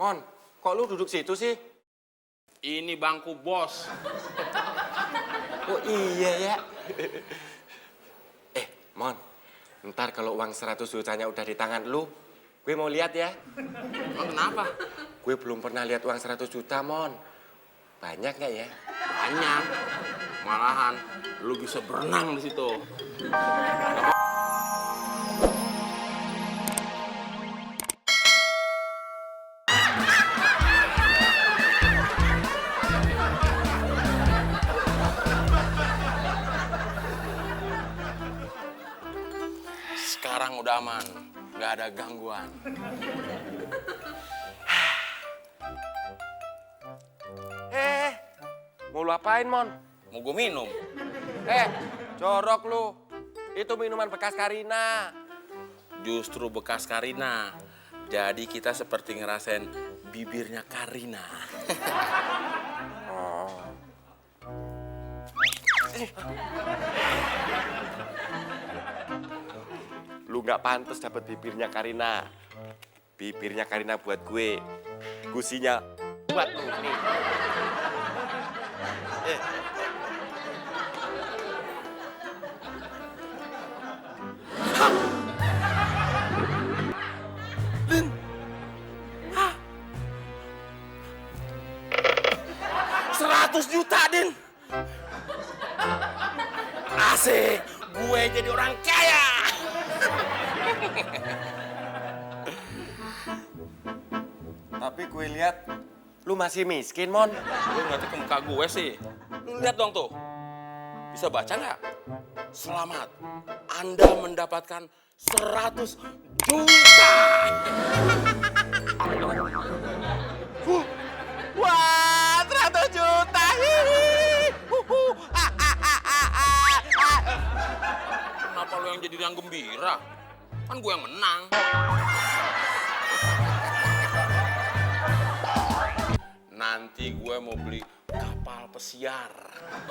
Mon, kok lu duduk situ sih? Ini bangku bos. Oh iya ya. Mon, ntar kalau uang 100 jutanya udah di tangan lu, gue mau lihat ya. Emang kenapa? Gue belum pernah lihat uang 100 juta, Mon. Banyak nggak ya? Banyak. Malahan lu bisa berenang di situ. Sekarang udah aman, nggak ada gangguan. Mau lu apain, Mon? Mau gue minum? Jorok lu. Itu minuman bekas Karina. Justru bekas Karina. Jadi kita seperti ngerasain bibirnya Karina. Lu nggak pantas dapet bibirnya Karina. Bibirnya Karina buat gue. Gusinya buat lu nih. Din. 100 juta, Din. Asik, gue jadi orang kaya. Tapi gue lihat lu masih miskin, Mon. Lu ngeliatnya ke muka gue sih. Lu lihat dong tuh. Bisa baca nggak? Selamat, Anda mendapatkan 100 juta. Wah, 100 juta. Kenapa lu yang jadi yang gembira? Kan gue yang menang. Nanti gue mau beli kapal pesiar.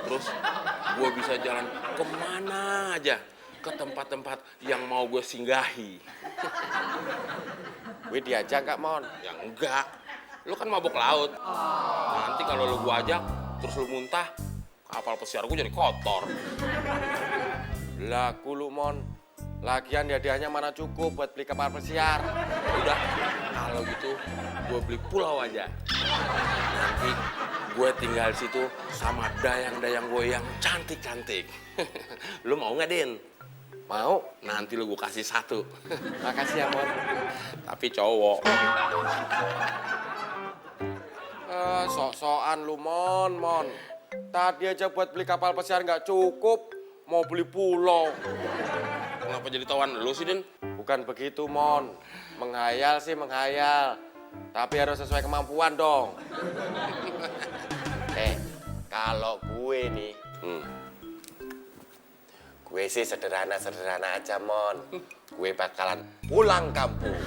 Terus gue bisa jalan kemana aja. Ke tempat-tempat yang mau gue singgahi. Gue diajak nggak, Mon? Ya enggak. Lu kan mabuk laut. Nanti kalau lu gue ajak, terus lu muntah, kapal pesiar gue jadi kotor. Laku lu, Mon. Lagian hadiahnya mana cukup buat beli kapal pesiar. Udah, kalau gitu gue beli pulau aja. Nanti gue tinggal di situ sama dayang-dayang gue yang cantik-cantik. Lu mau nggak, Din? Mau? Nanti lu gue kasih satu. Makasih ya, Mon. Tapi cowok. Sok-sokan lu, Mon. Tadi aja buat beli kapal pesiar nggak cukup, mau beli pulau. Kenapa jadi tawan lu sih, Din? Bukan begitu, Mon. Menghayal sih menghayal. Tapi harus sesuai kemampuan dong. Kalau gue nih, gue sih sederhana aja, Mon. Gue bakalan pulang kampung.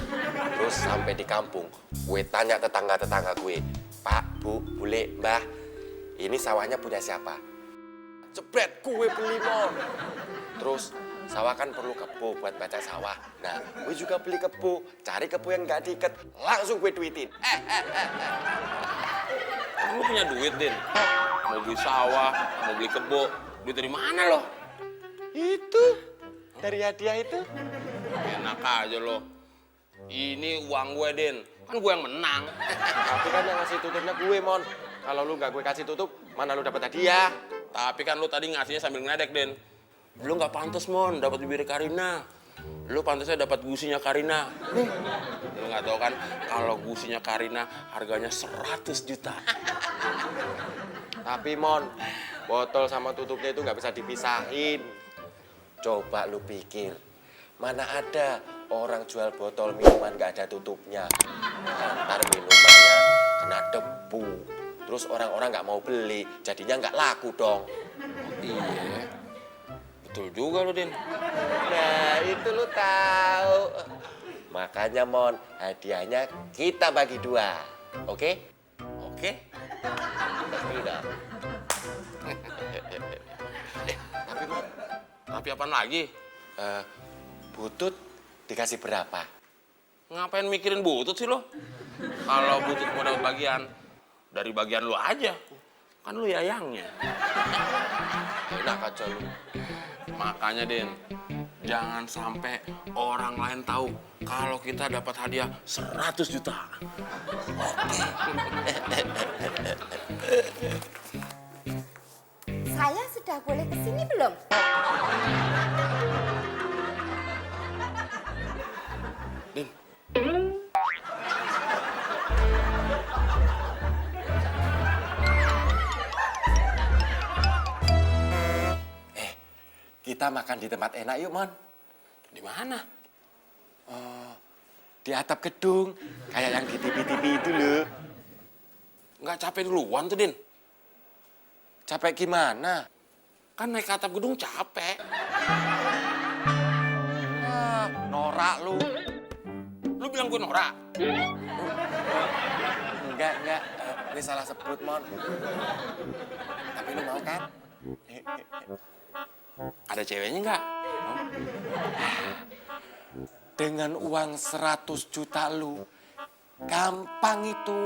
Terus sampai di kampung, gue tanya tetangga-tetangga gue, Pak, Bu, Bule, Mbah, ini sawahnya punya siapa? Jebret, gue beli, Mon. Terus sawah kan perlu kebo buat baca sawah. Nah, gue juga beli kebo. Cari kebo yang nggak diikat, langsung gue duitin. Lu punya duit, Din? Mau beli sawah, mau beli kebo. Duit dari mana lo? Itu, dari hadiah itu. Enak aja lo. Ini uang gue, Din. Kan gue yang menang. Tapi kan yang ngasih tutupnya gue, Mon. Kalau lu nggak gue kasih tutup, mana lu dapat hadiah? Tapi kan lu tadi ngasihnya sambil ngeledek, Din. Lu nggak pantas, Mon, dapat bibir Karina. Lu pantasnya dapat gusinya Karina. Lu nggak tahu kan kalau gusinya Karina harganya 100 juta. Tapi, Mon, botol sama tutupnya itu nggak bisa dipisahin. Coba lu pikir, mana ada orang jual botol minuman nggak ada tutupnya. Ntar minumannya kena debu. Terus orang-orang nggak mau beli, jadinya nggak laku dong. Iya, betul juga lu, Din. Nah, itu lu tahu. Makanya, Mon, hadiahnya kita bagi 2. Oke? Oke. Udah. Tapi, Mon, tapi apaan lagi? Butut dikasih berapa? Ngapain mikirin butut sih lo? Kalau Butut mau dapat bagian, dari bagian lu aja. Kan lu yayangnya. Enak aja lu. Makanya, Din, jangan sampai orang lain tahu kalau kita dapat hadiah 100 juta. Saya sudah boleh kesini belum? Din, Kita makan di tempat enak yuk, Mon. di mana? Di atap gedung, kayak yang di TV-TV itu loh. Nggak capek duluan tuh, Din. Capek gimana? Kan naik ke atap gedung capek. Norak lu. Lu bilang gue norak? Enggak. Ini salah sebut, Mon. Tapi lu mau kan? Ada ceweknya nggak? Dengan uang 100 juta lu, gampang itu.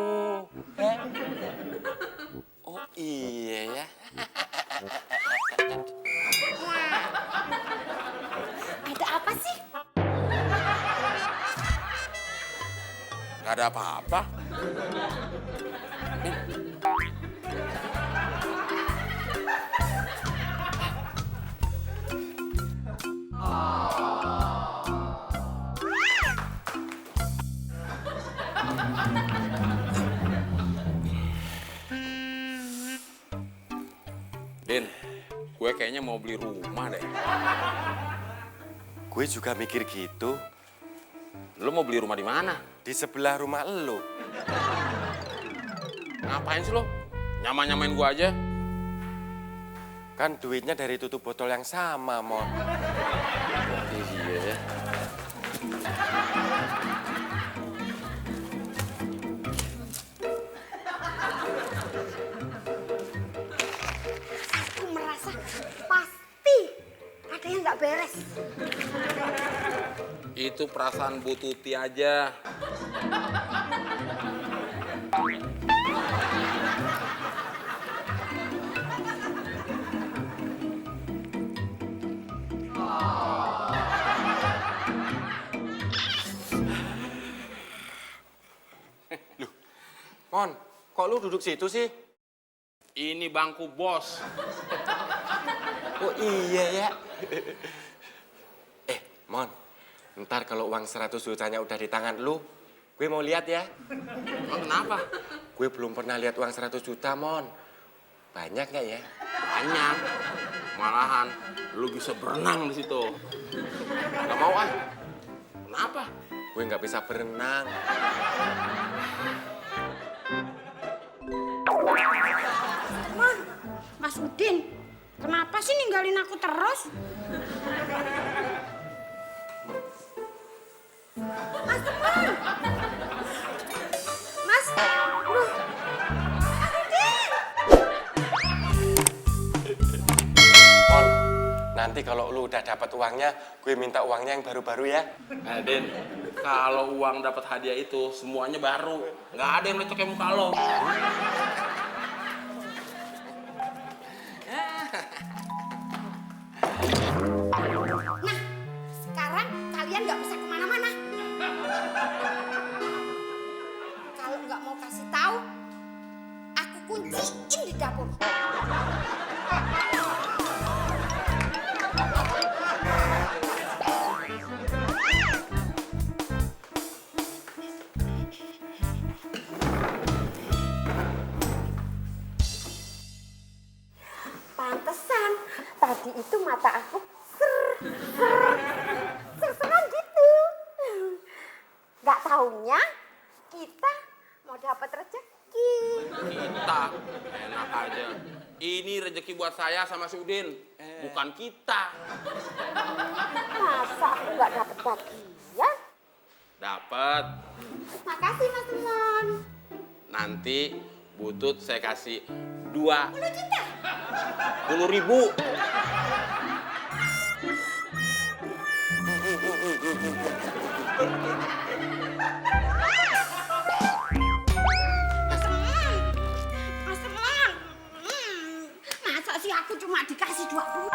Oh iya ya. Ada apa sih? Nggak ada apa-apa. Din, gue kayaknya mau beli rumah deh. Gue juga mikir gitu. Lu mau beli rumah di mana? Di sebelah rumah lu. Ngapain sih lo? Nyamain gue aja. Kan duitnya dari tutup botol yang sama, Mon. Iya ya. Aku merasa pasti ada yang nggak beres. Itu perasaan Bu Tuti aja. Mon, kok lu duduk situ sih? Ini bangku bos. Oh iya ya. Mon, ntar kalau uang 100 jutanya udah di tangan lu, gue mau lihat ya. Emang kenapa? Gue belum pernah lihat uang 100 juta, Mon. Banyak nggak ya? Banyak. Malahan lu bisa berenang di situ. Nggak mau ah. Kenapa? Gue nggak bisa berenang. Mon, Mas Udin, kenapa sih ninggalin aku terus? Mas Teman! Mas! Loh! Mas Udin! Mon, nanti kalau lu udah dapat uangnya, gue minta uangnya yang baru-baru ya. Din, kalau uang dapat hadiah itu semuanya baru. Nggak ada yang lecek kayak muka lo. Nah, sekarang kalian nggak bisa kemana-mana. Kalau nggak mau kasih tahu, aku kunciin di dapur. Pantesan, tadi itu mata aku ser-seran gitu. Nggak taunya kita mau dapat rezeki. Kita, enak aja. Ini rezeki buat saya sama si Udin, bukan kita. Masa aku nggak dapat bagian? Dapat. Makasih Mas Temon. Nanti Butut saya kasih 2. 10 juta. 10.000. aku cuma dikasih 20.